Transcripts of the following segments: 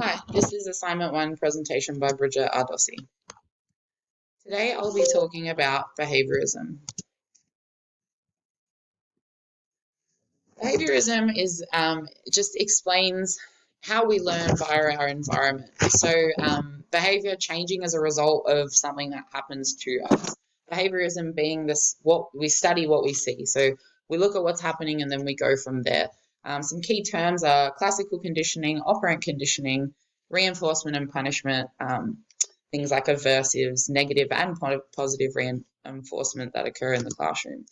Hi, this is Assignment 1 presentation by Bridget Ardossi. Today I'll be talking about behaviorism. Behaviorism is just explains how we learn via our environment. So behavior changing as a result of something that happens to us. Behaviorism being this, what we study what we see. So we look at what's happening and then we go from there. Some key terms are classical conditioning, operant conditioning, reinforcement and punishment, things like aversives, negative and positive reinforcement that occur in the classroom.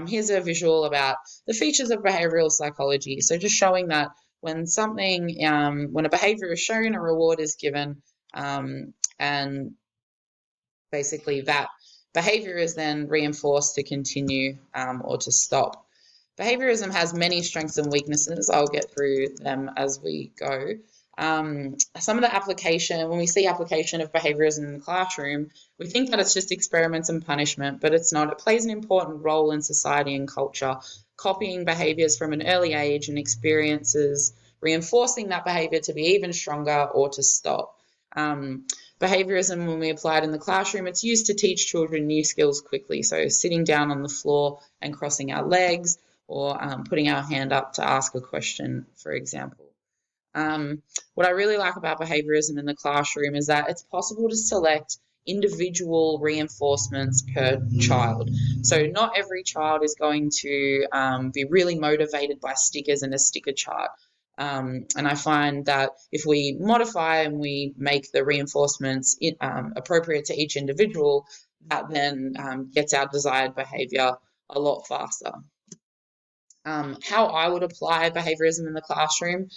Here's a visual about the features of behavioral psychology. So just showing that when something, when a behavior is shown, a reward is given, and basically that behavior is then reinforced to continue or to stop. Behaviorism has many strengths and weaknesses. I'll get through them as we go. Some of the application, when we see application of behaviorism in the classroom, we think that it's just experiments and punishment, but it's not. It plays an important role in society and culture, copying behaviors from an early age and experiences, reinforcing that behavior to be even stronger or to stop. Behaviorism, when we apply it in the classroom, it's used to teach children new skills quickly. So sitting down on the floor and crossing our legs, or putting our hand up to ask a question, for example. What I really like about behaviorism in the classroom is that it's possible to select individual reinforcements per child. So not every child is going to be really motivated by stickers and a sticker chart. And I find that if we modify and we make the reinforcements appropriate to each individual, that then gets our desired behavior a lot faster. How I would apply behaviorism in the classroom,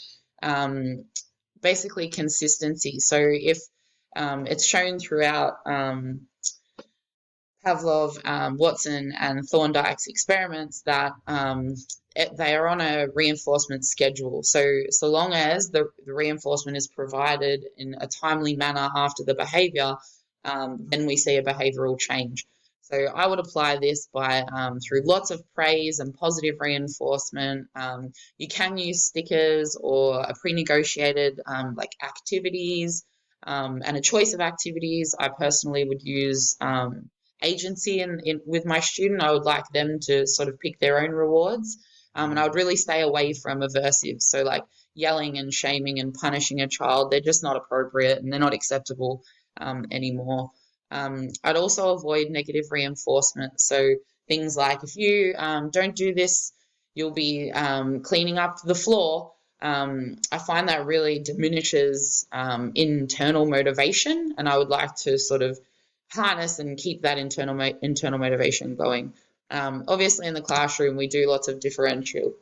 basically consistency. So if it's shown throughout Pavlov, Watson, and Thorndike's experiments that they are on a reinforcement schedule. So long as the reinforcement is provided in a timely manner after the behavior, then we see a behavioral change. So I would apply this by through lots of praise and positive reinforcement. You can use stickers or a pre-negotiated like activities and a choice of activities. I personally would use agency with my student. I would like them to sort of pick their own rewards. And I would really stay away from aversives. So like yelling and shaming and punishing a child, they're just not appropriate and they're not acceptable anymore. I'd also avoid negative reinforcement. So things like if you don't do this, you'll be cleaning up the floor. I find that really diminishes internal motivation, and I would like to sort of harness and keep that internal motivation going. Obviously, in the classroom, we do lots of differential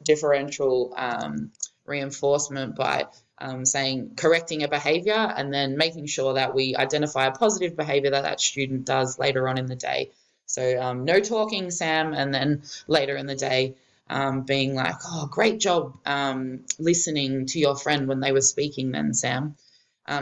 reinforcement by saying correcting a behavior and then making sure that we identify a positive behavior that student does later on in the day. So no talking, Sam, and then later in the day being like, oh, great job listening to your friend when they were speaking then, Sam.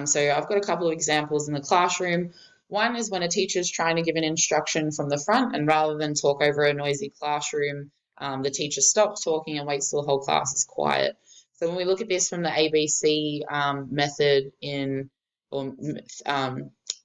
So I've got a couple of examples in the classroom. One is when a teacher is trying to give an instruction from the front, and rather than talk over a noisy classroom, the teacher stops talking and waits till the whole class is quiet. So when we look at this from the ABC method in or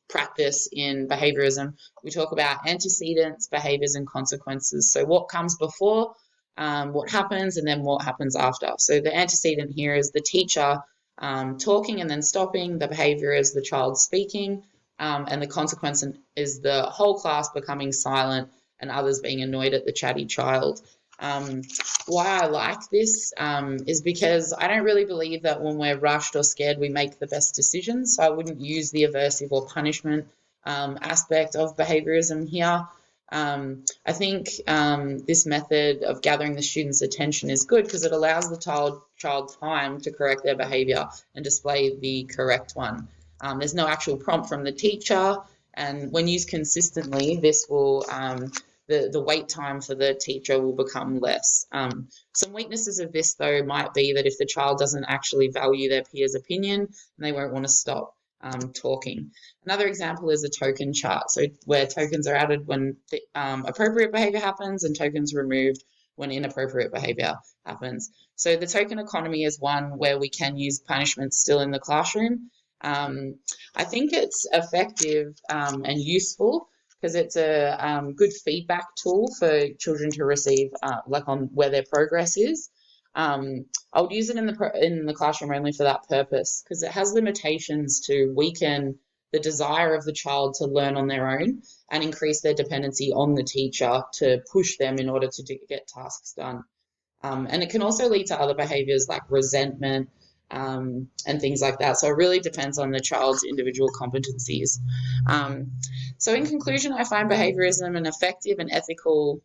practice in behaviorism, we talk about antecedents, behaviors, and consequences. So what comes before, what happens, and then what happens after. So the antecedent here is the teacher talking and then stopping. The behavior is the child speaking. And the consequence is the whole class becoming silent and others being annoyed at the chatty child. Why I like this is because I don't really believe that when we're rushed or scared, we make the best decisions. So I wouldn't use the aversive or punishment aspect of behaviorism here. I think this method of gathering the student's attention is good because it allows the child time to correct their behavior and display the correct one. There's no actual prompt from the teacher, and when used consistently, this will the wait time for the teacher will become less. Some weaknesses of this, though, might be that if the child doesn't actually value their peers' opinion, they won't want to stop talking. Another example is a token chart, so where tokens are added when the appropriate behavior happens and tokens removed when inappropriate behavior happens. So the token economy is one where we can use punishment still in the classroom. I think it's effective and useful because it's a good feedback tool for children to receive, like on where their progress is. I would use it in the classroom only for that purpose because it has limitations to weaken the desire of the child to learn on their own and increase their dependency on the teacher to push them in order to get tasks done. And it can also lead to other behaviors like resentment and things like that. So it really depends on the child's individual competencies. Um, so in conclusion, I find behaviorism an effective and ethical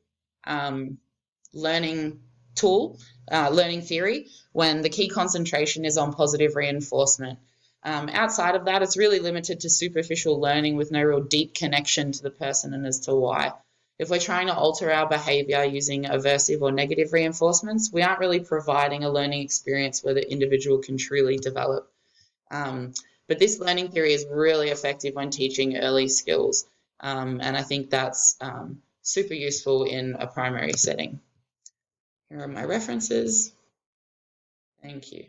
learning tool, learning theory, when the key concentration is on positive reinforcement. Outside of that, it's really limited to superficial learning with no real deep connection to the person and as to why. If we're trying to alter our behavior using aversive or negative reinforcements, we aren't really providing a learning experience where the individual can truly develop. But this learning theory is really effective when teaching early skills, and I think that's super useful in a primary setting. Here are my references. Thank you.